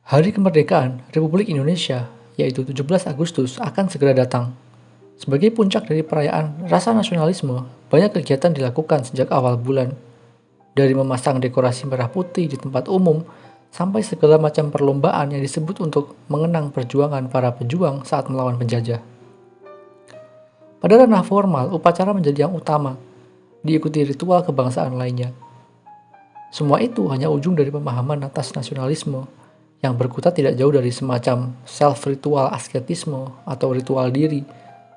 Hari kemerdekaan Republik Indonesia, yaitu 17 Agustus, akan segera datang. Sebagai puncak dari perayaan rasa nasionalisme, banyak kegiatan dilakukan sejak awal bulan. Dari memasang dekorasi merah putih di tempat umum, sampai segala macam perlombaan yang disebut untuk mengenang perjuangan para pejuang saat melawan penjajah. Pada ranah formal, upacara menjadi yang utama, diikuti ritual kebangsaan lainnya. Semua itu hanya ujung dari pemahaman atas nasionalisme, yang berkutat tidak jauh dari semacam self-ritual asketisme atau ritual diri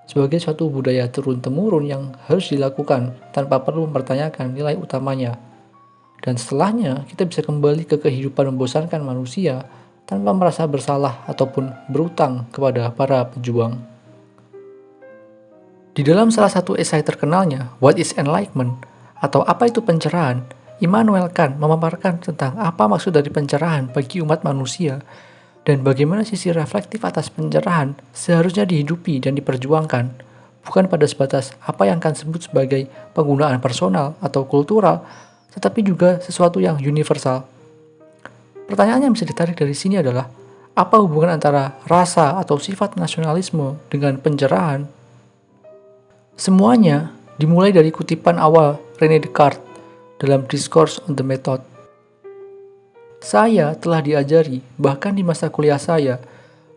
sebagai suatu budaya turun-temurun yang harus dilakukan tanpa perlu mempertanyakan nilai utamanya. Dan setelahnya, kita bisa kembali ke kehidupan membosankan manusia tanpa merasa bersalah ataupun berutang kepada para pejuang. Di dalam salah satu esai terkenalnya, What is Enlightenment? Atau apa itu pencerahan? Immanuel Kant memaparkan tentang apa maksud dari pencerahan bagi umat manusia dan bagaimana sisi reflektif atas pencerahan seharusnya dihidupi dan diperjuangkan, bukan pada sebatas apa yang Kant sebut sebagai penggunaan personal atau kultural, tetapi juga sesuatu yang universal. Pertanyaan yang bisa ditarik dari sini adalah, apa hubungan antara rasa atau sifat nasionalisme dengan pencerahan? Semuanya dimulai dari kutipan awal René Descartes dalam Discourse on the Method. Saya telah diajari, bahkan di masa kuliah saya,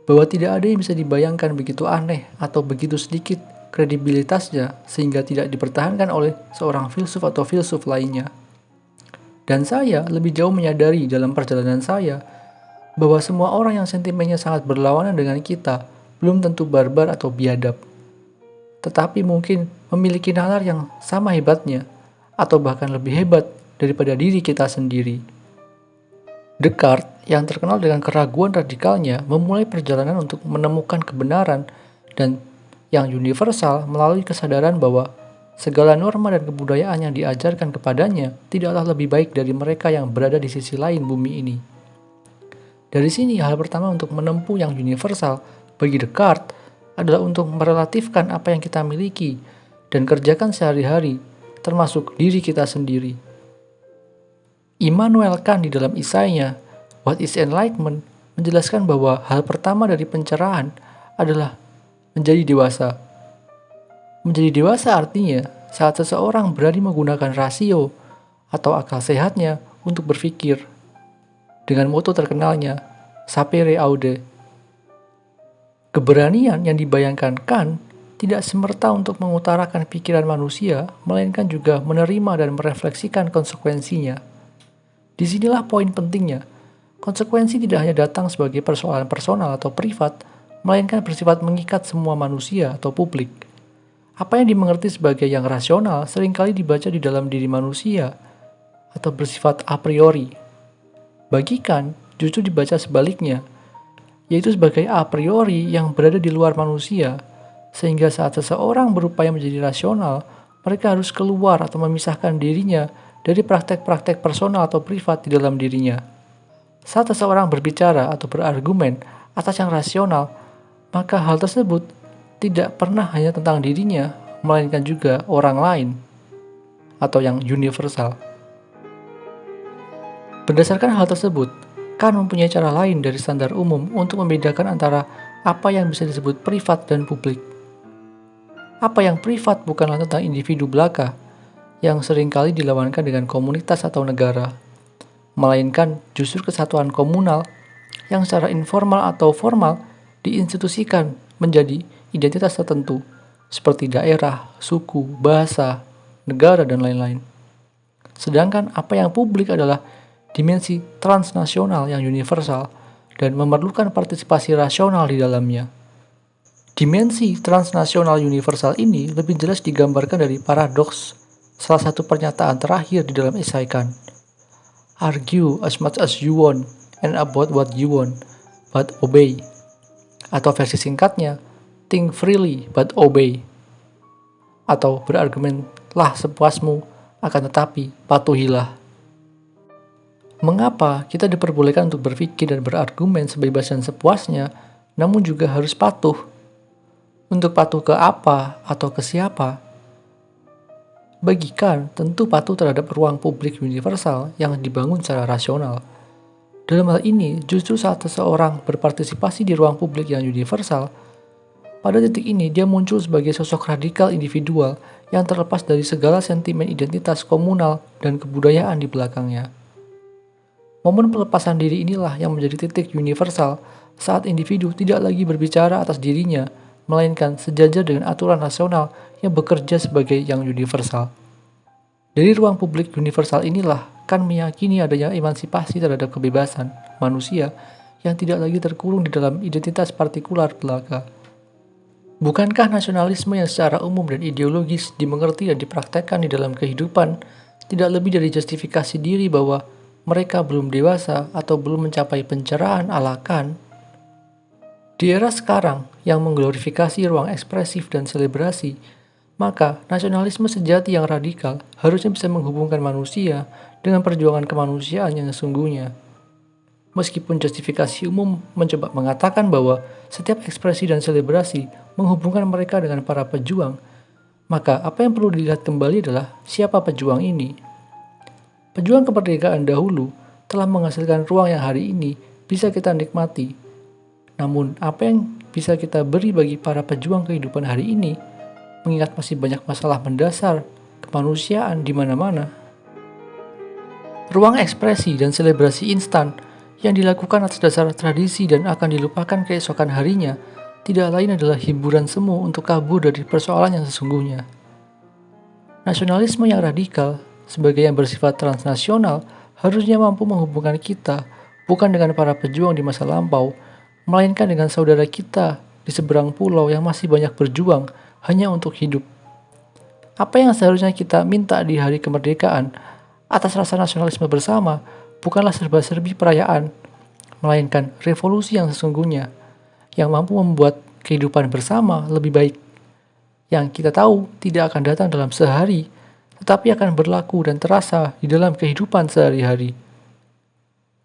bahwa tidak ada yang bisa dibayangkan begitu aneh atau begitu sedikit kredibilitasnya sehingga tidak dipertahankan oleh seorang filsuf atau filsuf lainnya. Dan saya lebih jauh menyadari dalam perjalanan saya bahwa semua orang yang sentimennya sangat berlawanan dengan kita belum tentu barbar atau biadab, tetapi mungkin memiliki nalar yang sama hebatnya, atau bahkan lebih hebat daripada diri kita sendiri. Descartes, yang terkenal dengan keraguan radikalnya, memulai perjalanan untuk menemukan kebenaran dan yang universal melalui kesadaran bahwa segala norma dan kebudayaan yang diajarkan kepadanya tidaklah lebih baik dari mereka yang berada di sisi lain bumi ini. Dari sini, hal pertama untuk menempuh yang universal bagi Descartes adalah untuk merelatifkan apa yang kita miliki dan kerjakan sehari-hari, termasuk diri kita sendiri. Immanuel Kant di dalam esainya What is Enlightenment menjelaskan bahwa hal pertama dari pencerahan adalah menjadi dewasa. Menjadi dewasa artinya saat seseorang berani menggunakan rasio atau akal sehatnya untuk berpikir. Dengan moto terkenalnya, Sapere Aude. Keberanian yang dibayangkan Kant tidak semerta untuk mengutarakan pikiran manusia, melainkan juga menerima dan merefleksikan konsekuensinya. Disinilah poin pentingnya. Konsekuensi tidak hanya datang sebagai persoalan personal atau privat, melainkan bersifat mengikat semua manusia atau publik. Apa yang dimengerti sebagai yang rasional seringkali dibaca di dalam diri manusia atau bersifat a priori. Bagi Kant, justru dibaca sebaliknya, yaitu sebagai a priori yang berada di luar manusia, sehingga saat seseorang berupaya menjadi rasional, mereka harus keluar atau memisahkan dirinya dari praktek-praktek personal atau privat di dalam dirinya. Saat seseorang berbicara atau berargumen atas yang rasional, maka hal tersebut tidak pernah hanya tentang dirinya, melainkan juga orang lain, atau yang universal. Berdasarkan hal tersebut, Kant mempunyai cara lain dari standar umum untuk membedakan antara apa yang bisa disebut privat dan publik. Apa yang privat bukanlah tentang individu belaka, yang seringkali dilawankan dengan komunitas atau negara, melainkan justru kesatuan komunal yang secara informal atau formal diinstitusikan menjadi identitas tertentu, seperti daerah, suku, bahasa, negara, dan lain-lain. Sedangkan apa yang publik adalah dimensi transnasional yang universal dan memerlukan partisipasi rasional di dalamnya. Dimensi transnasional universal ini lebih jelas digambarkan dari paradoks salah satu pernyataan terakhir di dalam esai Kant. Argue as much as you want and about what you want, but obey. Atau versi singkatnya, think freely but obey. Atau berargumenlah sepuasmu, akan tetapi patuhilah. Mengapa kita diperbolehkan untuk berpikir dan berargumen sebebas dan sepuasnya, namun juga harus patuh? Untuk patuh ke apa atau ke siapa? Bagi Kant, tentu patuh terhadap ruang publik universal yang dibangun secara rasional. Dalam hal ini, justru saat seseorang berpartisipasi di ruang publik yang universal, pada titik ini dia muncul sebagai sosok radikal individual yang terlepas dari segala sentimen identitas komunal dan kebudayaan di belakangnya. Momen pelepasan diri inilah yang menjadi titik universal saat individu tidak lagi berbicara atas dirinya, melainkan sejajar dengan aturan nasional yang bekerja sebagai yang universal. Dari ruang publik universal inilah kan meyakini adanya emansipasi terhadap kebebasan manusia yang tidak lagi terkurung di dalam identitas partikular belaka. Bukankah nasionalisme yang secara umum dan ideologis dimengerti dan dipraktekkan di dalam kehidupan tidak lebih dari justifikasi diri bahwa mereka belum dewasa atau belum mencapai pencerahan alakan? Di era sekarang yang mengglorifikasi ruang ekspresif dan selebrasi, maka nasionalisme sejati yang radikal harusnya bisa menghubungkan manusia dengan perjuangan kemanusiaan yang sesungguhnya. Meskipun justifikasi umum mencoba mengatakan bahwa setiap ekspresi dan selebrasi menghubungkan mereka dengan para pejuang, maka apa yang perlu dilihat kembali adalah siapa pejuang ini. Pejuang kemerdekaan dahulu telah menghasilkan ruang yang hari ini bisa kita nikmati. Namun, apa yang bisa kita beri bagi para pejuang kehidupan hari ini, mengingat masih banyak masalah mendasar kemanusiaan di mana-mana? Ruang ekspresi dan selebrasi instan yang dilakukan atas dasar tradisi dan akan dilupakan keesokan harinya tidak lain adalah hiburan semu untuk kabur dari persoalan yang sesungguhnya. Nasionalisme yang radikal sebagai yang bersifat transnasional harusnya mampu menghubungkan kita bukan dengan para pejuang di masa lampau, melainkan dengan saudara kita di seberang pulau yang masih banyak berjuang hanya untuk hidup. Apa yang seharusnya kita minta di hari kemerdekaan atas rasa nasionalisme bersama bukanlah serba-serbi perayaan, melainkan revolusi yang sesungguhnya, yang mampu membuat kehidupan bersama lebih baik, yang kita tahu tidak akan datang dalam sehari, tetapi akan berlaku dan terasa di dalam kehidupan sehari-hari.